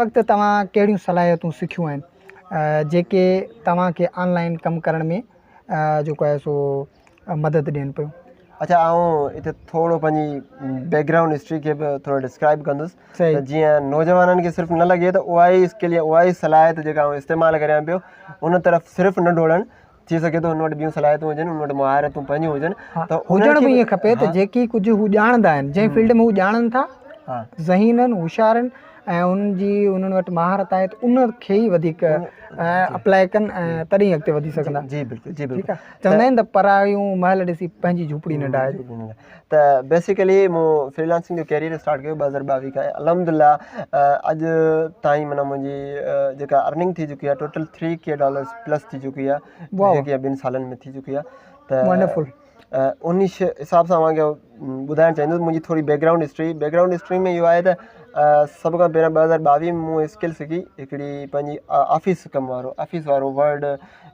वक़्तु तव्हां कहिड़ियूं सलाहियतूं सिखियूं आहिनि जेके तव्हांखे ऑनलाइन कमु करण में जेको आहे सो मदद ॾियनि पियूं? अच्छा, आउं हिते थोरो पंहिंजी बैकग्राउंड हिस्ट्री खे बि थोरो डिस्क्राइब कंदुसि त जीअं नौजवाननि खे सिर्फ़ु न लॻे त उहा ई स्किल या उहा ई सलाहियत जेका आउं इस्तेमालु करियां पियो उन तरफ़ सिर्फ़ु न डोड़नि। थी सघे थो हुन वटि ॿियूं सलाहियतूं हुजनि, हुन वटि महारतूं पंहिंजियूं हुजनि त हुजण बि ईअं खपे त जेकी कुझु हू ॼाणंदा आहिनि, जंहिं फील्ड में हू ॼाणनि था, ज़हीन आहिनि, होशियार आहिनि ऐं उन्हनि वटि महारत आहे त उनखे ई वधीक अप्लाई कनि ऐं तॾहिं अॻिते वधी सघंदा। जी बिल्कुलु, जी बिल्कुलु। ठीकु आहे, चवंदा आहिनि त परायूं महल ॾिसी पंहिंजी झूपड़ी न ढाइजे। त बेसिकली मूं फ्रीलांसिंग जो कैरियर स्टार्ट कयो 2022 खां। अल्हम्दुलिल्लाह अॼु ताईं माना मुंहिंजी जेका अर्निंग थी चुकी आहे टोटल $3K प्लस थी चुकी आहे, 1 या 2 सालनि में थी चुकी आहे। त वंडरफुल। उन हिसाब सां तव्हांखे ॿुधाइणु चाहींदुसि मुंहिंजी थोरी बैकग्राउंड हिस्ट्री में इहो आहे त सभ खां पहिरियों 2022 में मूं स्किल सिखी हिकिड़ी पंहिंजी ऑफिस वारो वर्ड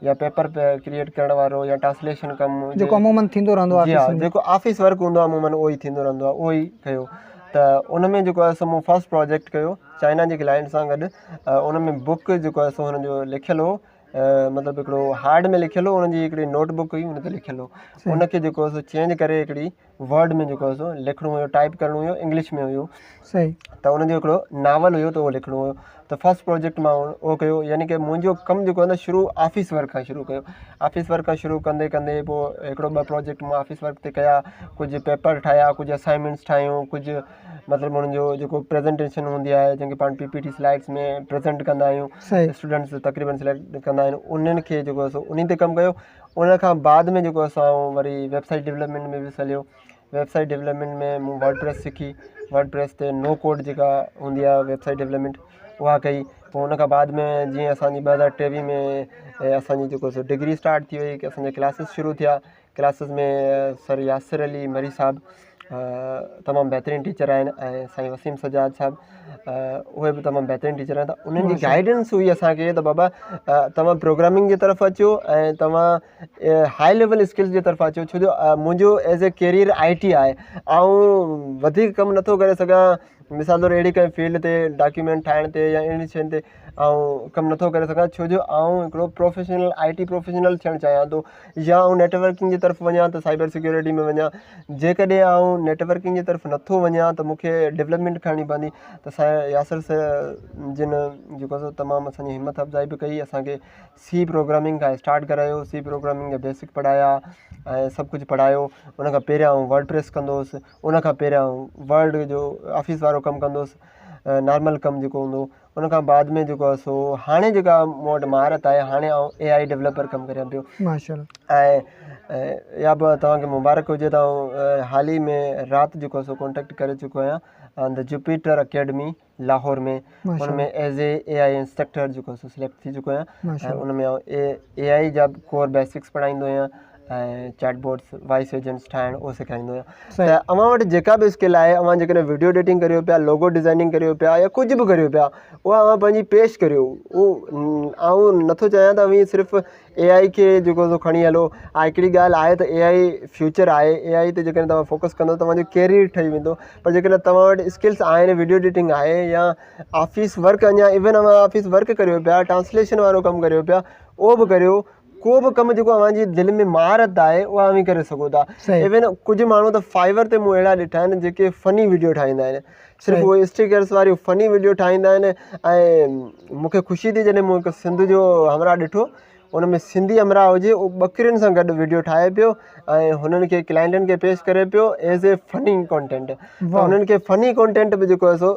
या पेपर क्रिएट करण वारो या ट्रांसलेशन कमु जेको अमूमन थींदो रहंदो आहे। जेको ऑफिस वर्क हूंदो आहे अमूमन उहो ई थींदो रहंदो आहे, उहो ई कयो। त उन में जेको आहे सो मूं फस्ट प्रोजेक्ट कयो चाइना जे क्लाइंट सां गॾु। उन में बुक जेको आहे सो हुन जो लिखियलु हो, मतिलबु हिकिड़ो हार्ड में लिखियलु हो, हुनजी हिकिड़ी नोटबुक हुई, हुन ते लिखियलु हो। उनखे जेको आहे सो चेंज करे हिकिड़ी वर्ड में जेको आहे सो लिखिणो हुयो, टाइप करिणो हुयो, इंग्लिश में हुयो। सही। त उनजो हिकिड़ो नावल हुयो त उहो लिखिणो हुयो। त फस्ट प्रोजेक्ट मां उहो कयो, यानी कि मुंहिंजो कमु जेको आहे न शुरू ऑफिस वर्क खां शुरू कयो। ऑफिस वर्क खां शुरू कंदे कंदे पोइ हिकिड़ो 2 प्रोजेक्ट मां ऑफिस वर्क ते कया, कुझु पेपर ठाहिया, कुझु असाइनमेंट्स ठाहियूं, कुझु मतिलबु हुननि जो जेको प्रेज़ेंटेशन हूंदी आहे जंहिंखे पाण PPT स्लाइड्स में प्रेज़ेंट कंदा आहियूं, स्टूडेंट्स तक़रीबन सिलेक्ट कंदा आहिनि, उन्हनि खे जेको आहे सो उन ते कमु कयो। उन खां बाद में जेको असां वरी वेबसाइट डेवलपमेंट में बि हलियो। वेबसाइट डेवलपमेंट में मूं वर्डप्रेस सिखी, वर्डप्रेस ते नो कोड जेका हूंदी आहे वेबसाइट डेवलपमेंट उहा कई। पोइ उन खां बाद में जीअं असांजी 2023 में असांजी जेको सो डिग्री स्टार्ट थी वई, कि असांजा क्लासिस शुरू थिया। क्लासिस में सर यासिर अली मरी साहब तमामु बहितरीनु टीचर आहिनि ऐं साईं वसीम सजाद साहब उहे बि तमामु बहितरीनु टीचर आहिनि। त उन्हनि जी गाइडेंस हुई असांखे त बाबा तव्हां प्रोग्रामिंग जे तरफ़ अचो ऐं तव्हां हाई लेवल स्किल्स जे तरफ़ अचो, छो जो मुंहिंजो एज़ ए कैरियर IT आहे। ऐं वधीक कमु नथो करे सघां, मिसाल तौरु अहिड़ी कंहिं फील्ड ते डॉक्यूमेंट ठाहिण ते या अहिड़ी शयुनि ते कमु नथो करे सघां, छो जो हिकिड़ो प्रोफेशनल IT प्रोफेशनल थियणु चाहियां थो, या नेटवर्किंग जी तरफ़ वञा त साइबर सिक्योरिटी में वञा। जेकॾहिं नेटवर्किंग जी तरफ़ नथो वञा त मूंखे डेवलपमेंट करणी पवंदी। त यासिर जिन जेको आहे तमामु असांजी हिमत अफ़ज़ाई बि कई, असांखे C प्रोग्रामिंग खां स्टार्ट करायो, C प्रोग्रामिंग जा बेसिक पढ़ाया ऐं सभु कुझु पढ़ायो। उन खां पहिरियां वर्डप्रेस कंदो हुउसि, उन खां पहिरियां वर्ड जो ऑफिस वारो कमु कंदो हुउसि, नॉर्मल कमु जेको हूंदो। उन खां बाद में जेको आहे सो हाणे जेका मूं वटि महारत आहे, हाणे AI डेवलपर कमु करियां पियो। माशाअल्लाह। ऐं या बि तव्हांखे मुबारक हुजे त हाल ई में राति जेको आहे सो कॉन्टेक्ट करे चुको आहियां द जुपिटर अकेडमी लाहौर में। हुन में एज़ ए AI इंस्ट्रक्टर जेको आहे सो सिलेक्ट थी चुको आहियां ऐं उन में AI जा कोर बेसिक्स पढ़ाईंदो आहियां ऐं चैटबॉट्स वॉइस एजेंट्स ठाहिणु उहो सेखारींदो आहियां। त अव्हां वटि जेका बि स्किल आहे, अव्हां जेकॾहिं वीडियो एडिटिंग करियो पिया, लोगो डिज़ाइनिंग करियो पिया या कुझु बि करियो पिया, उहा अव्हां पंहिंजी पेश करियो। उहो नथो चाहियां त अव्हां सिर्फ़ु AI खे जेको सो खणी हलो। हिकिड़ी ॻाल्हि आहे त AI फ्यूचर आहे, AI ते जेकॾहिं तव्हां फोकस कंदो तव्हांजो कैरियर ठही वेंदो। पर जेकॾहिं तव्हां वटि स्किल्स आहिनि, वीडियो एडिटिंग आहे या ऑफिस वर्क, अञा इवन अव्हां ऑफिस वर्क करियो पिया, ट्रांसलेशन वारो कमु करियो पिया, उहो बि करियो। को बि कमु जेको अव्हांजी दिलि में महारत आहे उहा अव्हां करे सघो था। इवन कुझु माण्हू त फाइवर ते मूं अहिड़ा ॾिठा आहिनि जेके फ़नी वीडियो ठाहींदा आहिनि, सिर्फ़ु उहे स्टिकर्स वारी फ़नी वीडियो ठाहींदा आहिनि। ऐं मूंखे ख़ुशी थी जॾहिं मूं हिकु सिंध जो हमरा ॾिठो, उन में सिंधी हमरा हुजे, उहो ॿकरियुनि सां गॾु वीडियो ठाहे पियो ऐं हुननि खे क्लाइंटनि खे पेश करे पियो एज़ ए फ़नी कॉन्टेंट। त हुननि खे फ़नी कॉन्टेंट बि जेको आहे सो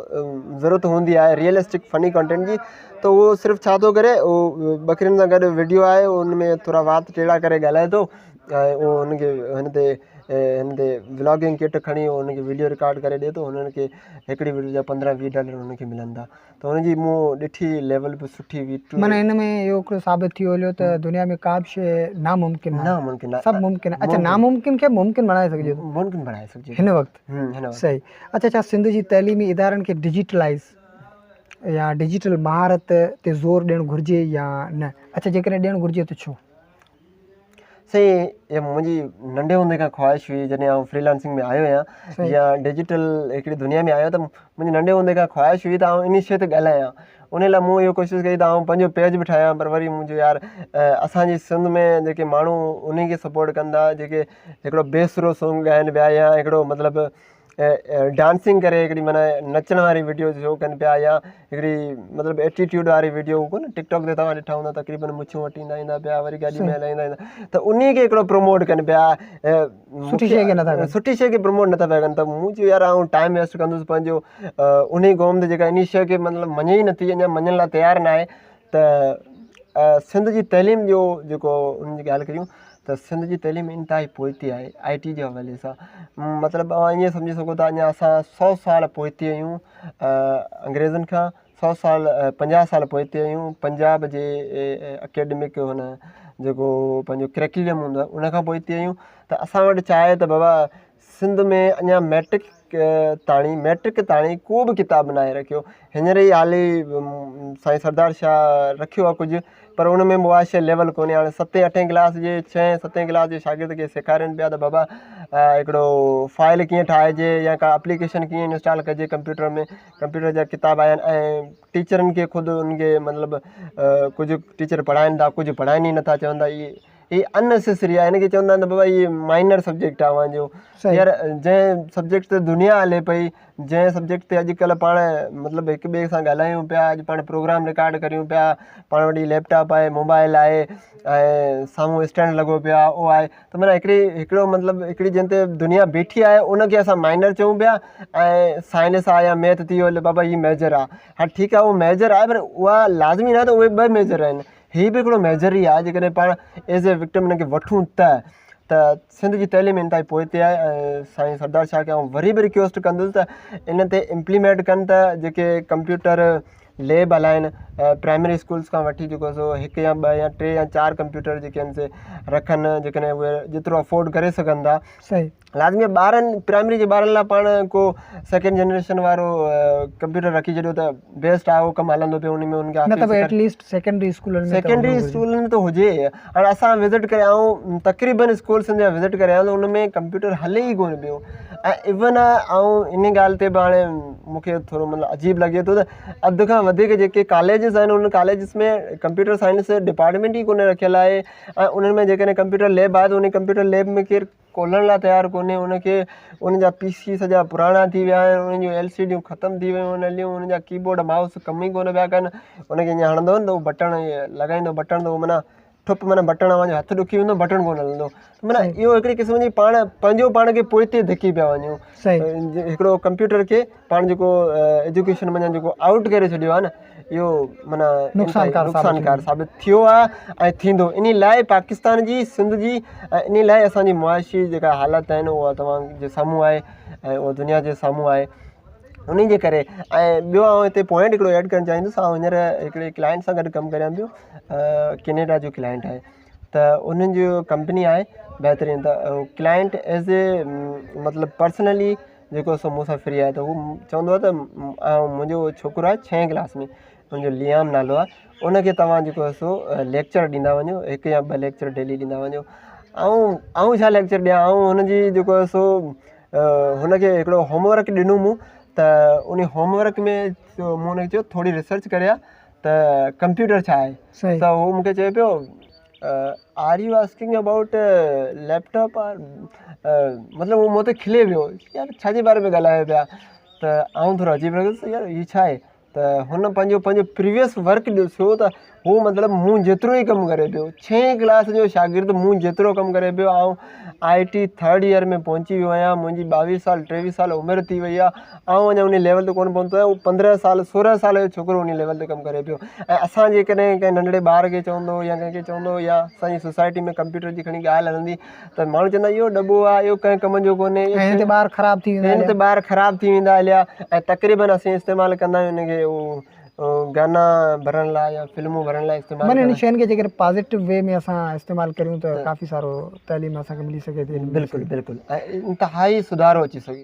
ज़रूरत हूंदी आहे, रियलिस्टिक फ़नी कॉन्टेंट जी। त उहो सिर्फ़ु छा थो करे, उहो ॿकरियुनि सां गॾु वीडियो आहे, उन में थोरा वात टेड़ा करे ॻाल्हाए थो ऐं उहो हुनखे हिन ते व्लॉगिंग किट खणी हुनखे वीडियो रिकॉर्ड करे ॾिए थो। हुननि खे हिकिड़ी वीडियो जा $15-20 हुनखे मिलनि था। त हुनजी मूं ॾिठी लेवल बि सुठी हुई। माना हिन में इहो हिकिड़ो साबित थी वियो त दुनिया में का बि शइ नामुमकिन आहे, सभु मुमकिन आहे। अच्छा, नामुमकिन खे मुमकिन बणाए सघिजे थो, मुमकिन बणाए सघिजे हिन वक़्तु। सही। अच्छा, छा सिंध जी तइलीमी इदारनि खे डिजिटलाइज़ या डिजिटल महारत ते ज़ोर ॾियणु घुरिजे या न? अच्छा, जेकॾहिं ॾियणु घुरिजे त छो? सही ये मुंहिंजी नंढे हूंदे खां ख़्वाहिश हुई जॾहिं आउं फ्रीलांसिंग में आयो आहियां या डिजिटल हिकिड़ी दुनिया में आयो त मुंहिंजी नंढे हूंदे खां ख़्वाहिश हुई त आउं इन शइ ते ॻाल्हायां। उन लाइ मूं इहो कोशिशि कई त आउं पंहिंजो पेज बि ठाहियां, पर वरी मुंहिंजो यार असांजी सिंध में जेके माण्हू उन खे सपोर्ट कंदा, जेके हिकिड़ो बेसुरो सॉन्ग ॻाइनि पिया या हिकिड़ो मतिलबु डांसिंग करे हिकिड़ी माना नचण वारी वीडियो शो कनि पिया या हिकिड़ी मतिलबु एटीट्यूड वारी वीडियो कोन टिकटॉक ते तव्हां ॾिठा हूंदा तक़रीबन मुछूं वठी ईंदा पिया, वरी गाॾी में हलाईंदा ईंदा, त उन खे हिकिड़ो प्रमोट कनि पिया, सुठी शइ खे नथा कनि, सुठी शइ खे प्रमोट नथा पिया कनि। त मूं चयो यार आउं टाइम वेस्ट कंदुसि पंहिंजो उन क़ौम ते जेका इन शइ खे मतिलबु मञे ई नथी, अञा मञण लाइ तयारु न आहे। त सिंध जी तइलीम जो जेको उन जी ॻाल्हि कयूं त सिंध जी तइलीम इंतिहाई पोइते आहे IT जे हवाले सां। मतिलबु ईअं सम्झी सघो था अञा असां 100 साल पोइते आहियूं अंग्रेज़नि खां, 100 साल 50 साल पोइते आहियूं पंजाब जे अकेडमिक हुन जेको पंहिंजो करिकुलम हूंदो आहे उन खां पोइते आहियूं। त असां वटि छा आहे त बाबा सिंध में अञा मैट्रिक ताणी को बि किताब न आहे रखियो। हींअर ई हाली साईं सरदार शाह रखियो आहे कुझु, पर उन में मुआशे लेवल कोन्हे। हाणे 7 8 क्लास जे 6 7 क्लास जे शागिर्द खे सेखारनि पिया त बाबा हिकिड़ो फाइल कीअं ठाहिजे या का एप्लीकेशन कीअं इंस्टॉल कजे कंप्यूटर में, कंप्यूटर जा किताब आया आहिनि। ऐं टीचरनि खे ख़ुदि उनखे मतिलबु कुझु टीचर पढ़ाइनि था, कुझु पढ़ाइनि ई नथा, चवंदा इहे अननेसेसरी आहे, हिन खे चवंदा आहिनि त बाबा इहे माइनर सब्जेक्ट आहे पंहिंजो। यार जंहिं सब्जेक्ट ते दुनिया हले पई, जंहिं सब्जेक्ट ते अॼुकल्ह पाण मतिलबु हिक ॿिए सां ॻाल्हायूं पिया, अॼु पाण प्रोग्राम रिकॉर्ड करियूं पिया, पाण वटि लैपटॉप आहे, मोबाइल आहे ऐं साम्हूं स्टैंड लॻो पियो आहे, उहो आहे त माना हिकिड़ो मतिलबु हिकिड़ी जिन ते दुनिया बीठी आहे उनखे असां माइनर चऊं पिया। ऐं साइंस आहे या मैथ थी वियो बाबा हीअ मेजर आहे। हा ठीकु आहे उहो मेजर आहे, पर उहा लाज़मी न आहे त उहे 2 मेजर आहिनि, हीअ बि हिकिड़ो मेजर ई आहे जेकॾहिं पाण एज़ ए विक्टिम हिन खे वठूं त सिंध जी तइलीम इंतिहाई पोइते आहे। ऐं साईं सरदार शाह खे आउं वरी बि रिक्वेस्ट कंदुसि त इन ते इम्प्लीमेंट कनि त जेके कंप्यूटर लैब हलाइनि प्राइमरी स्कूल्स खां वठी जेको सो 1 या 2 या 3 या 4 कंप्यूटर जेके आहिनि से रखनि, जेकॾहिं उहे जेतिरो अफोर्ड करे सघनि था। सही लाज़मी ॿारनि प्राइमरी जे ॿारनि लाइ पाण को 2nd जनरेशन वारो कंप्यूटर रखी छॾियो त बेस्ट आहे, उहो कमु हलंदो पियो उन में उनखे एटलीस्ट सेकेंडरी स्कूलनि में त हुजे। हाणे असां विज़िट करे आऊं तक़रीबन स्कूल्स जा विज़िट करे आहियां त उन में कंप्यूटर हले ई कोन पियो। ऐं इवन ऐं इन ॻाल्हि ते बि हाणे मूंखे थोरो मतिलबु अजीब लॻे थो त अधु खां वधीक जेके कॉलेजिस आहिनि उन कॉलेजिस में कंप्यूटर साइंस डिपार्टमेंट ई कोन रखियलु आहे। ऐं उन्हनि में जेकॾहिं कंप्यूटर लैब आहे त उन कंप्यूटर लैब में केरु खोलण लाइ तयारु कोन्हे, उनखे उनजा PC सॼा पुराणा थी विया आहिनि, उन्हनि जूं LCD ख़तमु थी वियूं आहिनि हलियूं, उनजा कीबोर्ड माउस कमु ई कोन पिया कनि। उनखे ईअं हणंदो न त उहो बटण लॻाईंदो, बटण त उहो माना ठुप माना बटण वांगुरु हथु ॾुकी वेंदो, बटण कोन हलंदो। माना इहो हिकिड़ी क़िस्म जी पंहिंजो पाण खे पोइते धिकी पिया वञूं। हिकिड़ो कंप्यूटर खे पाण जेको एजुकेशन में जेको आउट करे छॾियो आहे न, इहो माना नुक़सानकार साबित थियो आहे ऐं थींदो। इन लाइ पाकिस्तान जी सिंध जी इन लाइ असांजी मुआशी जेका हालत आहिनि उहा तव्हांजे साम्हूं आहे ऐं उहा दुनिया जे साम्हूं आहे। उन जे करे ऐं ॿियो आउं हिते पॉइंट हिकिड़ो ऐड करणु चाहींदुसि। आउं हींअर हिकिड़े क्लाइंट सां गॾु कमु करियां पियो, कैनेडा जो क्लाइंट आहे, त उन्हनि जो कंपनी आहे बहितरीनु। त क्लाइंट एज़ ए मतिलबु पर्सनली जेको सो मूंसां फ्री आहे, त हू चवंदो आहे त मुंहिंजो छोकिरो आहे 6 क्लास में, मुंहिंजो लियाम नालो आहे, उनखे तव्हां जेको सो लेक्चर ॾींदा वञो, 1 या 2 लेक्चर डेली ॾींदा वञो। ऐं छा लेक्चर ॾियां, हुनजी जेको सो हुनखे हिकिड़ो होमवर्क ॾिनो मूं, त उन होमवर्क में मूं हुनखे चयो थोरी रिसर्च करिया त कंप्यूटर छा आहे। त उहो मूंखे चए पियो are you asking about laptop आर, मतिलबु उहो मूं ते खिले पियो, यार छाजे बारे में ॻाल्हायो पिया। त आउं थोरो अजीब लॻुसि, यार हीअ छा आहे। त हुन पंहिंजो प्रीवियस वर्क ॾिसो त हू मतिलबु मूं जेतिरो ई कमु करे पियो, 6 क्लास जो शागिर्द मूं जेतिरो कमु करे पियो। ऐं IT 3rd ईयर में पहुची वियो आहियां, मुंहिंजी 22 साल 23 साल उमिरि थी वई आहे, ऐं अञा उन लेवल ते कोन पहुतो आहे। उहो 15 साल 16 साल जो छोकिरो उन लेवल ते कमु करे पियो। ऐं असां जेकॾहिं कंहिं नंढड़े ॿार खे चवंदो या कंहिंखे चवंदो या असांजी सोसाइटी में कंप्यूटर जी खणी ॻाल्हि हलंदी त माण्हू चवंदा इहो डॿो आहे, इहो कंहिं कम जो कोन्हे, हिन ते ॿार ख़राबु थी वेंदा हलिया। ऐं तक़रीबन असीं इस्तेमालु कंदा आहियूं हिनखे गाना भरण लाइ या फिल्मूं भरण लाइ इस्तेमालु। माना इन शयुनि खे जेकर पॉज़िटिव वे में असां इस्तेमालु करियूं त काफ़ी सारो तइलीम असांखे मिली सघे थी। बिल्कुलु बिल्कुलु, ऐं इंतिहाई सुधारो अची सघे।